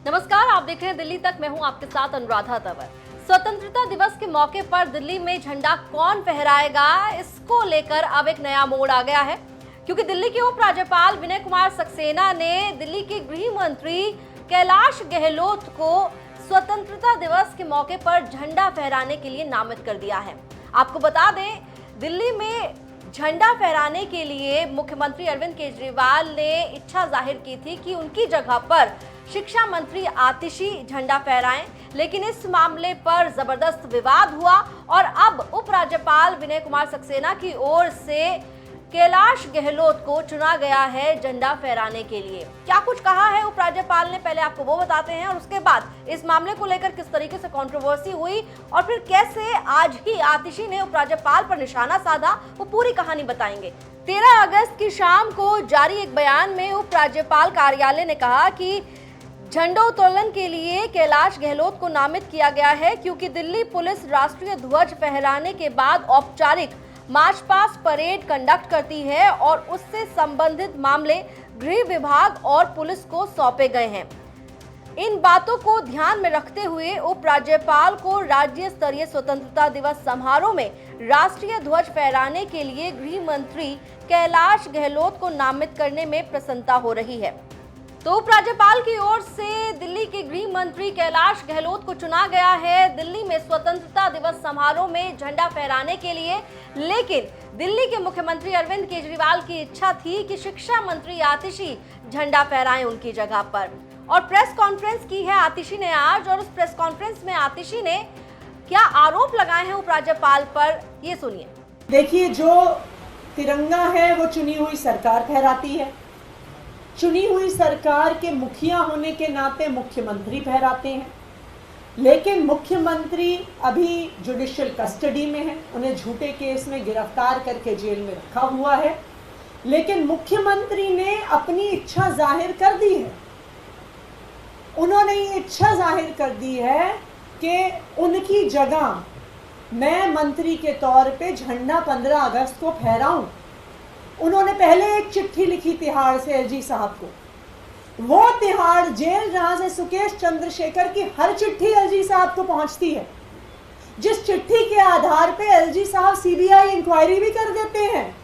नमस्कार, आप देख रहे हैं दिल्ली तक। मैं हूं आपके साथ अनुराधा तंवर। स्वतंत्रता दिवस के मौके पर दिल्ली में झंडा कौन फहराएगा, इसको लेकर अब एक नया मोड़ आ गया है, क्योंकि दिल्ली के उपराज्यपाल विनय कुमार सक्सेना ने दिल्ली के गृह मंत्री कैलाश गहलोत को स्वतंत्रता दिवस के मौके पर झंडा फहराने के लिए नामित कर दिया है। आपको बता दें, दिल्ली में झंडा फहराने के लिए मुख्यमंत्री अरविंद केजरीवाल ने इच्छा जाहिर की थी कि उनकी जगह पर शिक्षा मंत्री आतिशी झंडा फहराएं, लेकिन इस मामले पर जबरदस्त विवाद हुआ और अब उपराज्यपाल विनय कुमार सक्सेना की ओर से कैलाश गहलोत को चुना गया है झंडा फहराने के लिए। क्या कुछ कहा है उपराज्यपाल ने, पहले आपको वो बताते हैं, और उसके बाद इस मामले को लेकर किस तरीके से कंट्रोवर्सी हुई और फिर कैसे आज ही आतिशी ने उपराज्यपाल पर निशाना साधा, वो पूरी कहानी बताएंगे। 13 अगस्त की शाम को जारी एक बयान में उपराज्यपाल कार्यालय ने कहा कि झंडोत्तोलन के लिए कैलाश गहलोत को नामित किया गया है, क्योंकि दिल्ली पुलिस राष्ट्रीय ध्वज फहराने के बाद औपचारिक मार्च पास्ट परेड कंडक्ट करती है और उससे संबंधित मामले गृह विभाग और पुलिस को सौंपे गए हैं। इन बातों को ध्यान में रखते हुए उपराज्यपाल को राज्य स्तरीय स्वतंत्रता दिवस समारोह में राष्ट्रीय ध्वज फहराने के लिए गृह मंत्री कैलाश गहलोत को नामित करने में प्रसन्नता हो रही है। तो उपराज्यपाल की ओर से दिल्ली के गृह मंत्री कैलाश गहलोत को चुना गया है दिल्ली में स्वतंत्रता दिवस समारोह में झंडा फहराने के लिए, लेकिन दिल्ली के मुख्यमंत्री अरविंद केजरीवाल की इच्छा थी कि शिक्षा मंत्री आतिशी झंडा फहराएं उनकी जगह पर। और प्रेस कॉन्फ्रेंस की है आतिशी ने आज, और उस प्रेस कॉन्फ्रेंस में आतिशी ने क्या आरोप लगाए हैं उपराज्यपाल पर, ये सुनिए। देखिए, जो तिरंगा है वो चुनी हुई सरकार फहराती है। चुनी हुई सरकार के मुखिया होने के नाते मुख्यमंत्री फहराते हैं, लेकिन मुख्यमंत्री अभी जुडिशियल कस्टडी में है, उन्हें झूठे केस में गिरफ्तार करके जेल में रखा हुआ है। लेकिन मुख्यमंत्री ने अपनी इच्छा जाहिर कर दी है। उन्होंने ये इच्छा जाहिर कर दी है कि उनकी जगह मैं मंत्री के तौर पे झंडा 15 अगस्त को फहराऊं। उन्होंने पहले एक चिट्ठी लिखी तिहाड़ से एलजी साहब को। वो तिहाड़ जेल जहां से सुकेश चंद्रशेखर की हर चिट्ठी एलजी साहब को पहुंचती है, जिस चिट्ठी के आधार पे एलजी साहब सीबीआई इंक्वायरी भी कर देते हैं।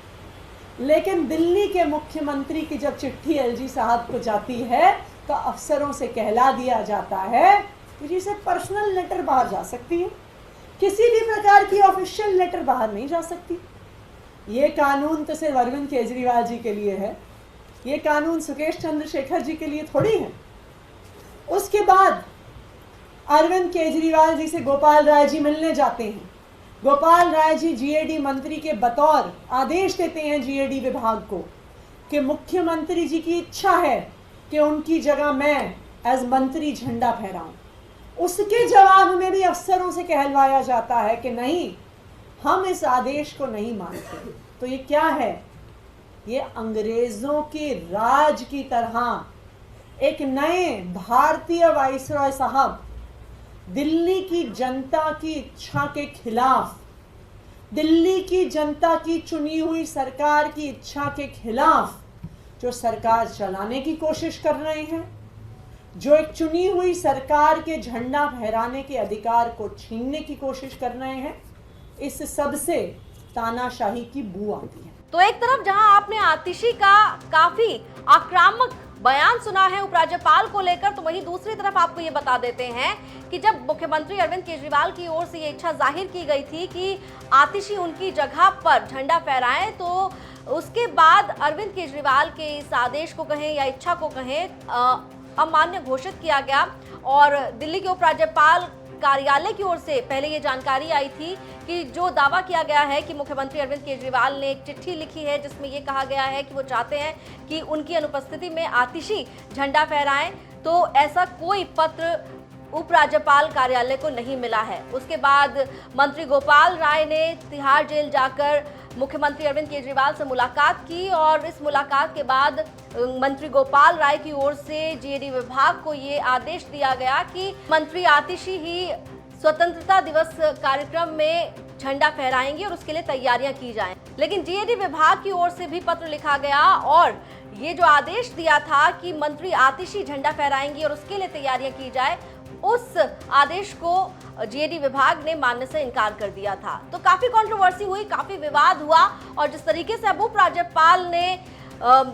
लेकिन दिल्ली के मुख्यमंत्री की जब चिट्ठी एलजी साहब को जाती है तो अफसरों से कहला दिया जाता है कि जिसे पर्सनल लेटर बाहर जा सकती है, किसी भी प्रकार की ऑफिशियल लेटर बाहर नहीं जा सकती। ये कानून तो सिर्फ अरविंद केजरीवाल जी के लिए है, ये कानून सुकेश चंद्रशेखर जी के लिए थोड़ी है। उसके बाद अरविंद केजरीवाल जी से गोपाल राय जी मिलने जाते हैं। गोपाल राय जी जीएडी मंत्री के बतौर आदेश देते हैं जीएडी विभाग को कि मुख्यमंत्री जी की इच्छा है कि उनकी जगह मैं एज मंत्री झंडा फहराऊं। उसके जवाब में भी अफसरों से कहलवाया जाता है कि नहीं, हम इस आदेश को नहीं मानते। तो ये क्या है? ये अंग्रेजों के राज की तरह एक नए भारतीय वाइसरॉय साहब दिल्ली की जनता की इच्छा के खिलाफ, दिल्ली की जनता की चुनी हुई सरकार की इच्छा के खिलाफ जो सरकार चलाने की कोशिश कर रहे हैं, जो एक चुनी हुई सरकार के झंडा फहराने के अधिकार को छीनने की कोशिश कर रहे हैं, इस सब से तानाशाही की बू आती है। तो एक तरफ जहां आपने आतिशी का काफी आक्रामक बयान सुना है उपराज्यपाल को लेकर, तो वहीं दूसरी तरफ आपको ये बता देते हैं कि जब मुख्यमंत्री अरविंद केजरीवाल की ओर से ये इच्छा जाहिर की गई थी कि आतिशी उनकी जगह पर झंडा फहराएं, तो उसके बाद अरविंद केजरीवाल के इस आदेश को कहें या इच्छा को कहें अमान्य घोषित किया गया। और दिल्ली के उपराज्यपाल कार्यालय की ओर से पहले ये जानकारी आई थी कि जो दावा किया गया है कि मुख्यमंत्री अरविंद केजरीवाल ने एक चिट्ठी लिखी है जिसमें ये कहा गया है कि वो चाहते हैं कि उनकी अनुपस्थिति में आतिशी झंडा फहराएं, तो ऐसा कोई पत्र उपराज्यपाल कार्यालय को नहीं मिला है। उसके बाद मंत्री गोपाल राय ने तिहाड़ जेल जाकर मुख्यमंत्री अरविंद केजरीवाल से मुलाकात की, और इस मुलाकात के बाद मंत्री गोपाल राय की ओर से जीएडी विभाग को ये आदेश दिया गया कि मंत्री आतिशी ही स्वतंत्रता दिवस कार्यक्रम में झंडा फहराएंगे और उसके लिए तैयारियां की जाएं। लेकिन जीएडी विभाग की ओर से भी पत्र लिखा गया और ये जो आदेश दिया था कि मंत्री आतिशी झंडा फहराएंगी और उसके लिए तैयारियां की जाए, उस आदेश को जीएडी विभाग ने मानने से इनकार कर दिया था। तो काफी कंट्रोवर्सी हुई, काफी विवाद हुआ और जिस तरीके से अब उपराज्यपाल ने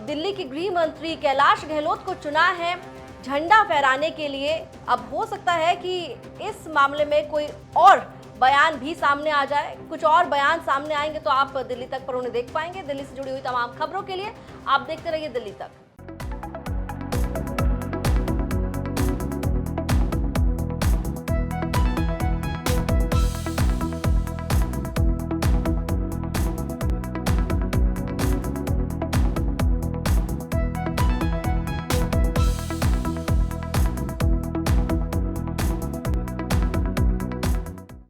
दिल्ली के गृह मंत्री कैलाश गहलोत को चुना है झंडा फहराने के लिए, अब हो सकता है कि इस मामले में कोई और बयान भी सामने आ जाए, कुछ और बयान सामने आएंगे तो आप दिल्ली तक पर उन्हें देख पाएंगे। दिल्ली से जुड़ी हुई तमाम खबरों के लिए आप देखते रहिए दिल्ली तक।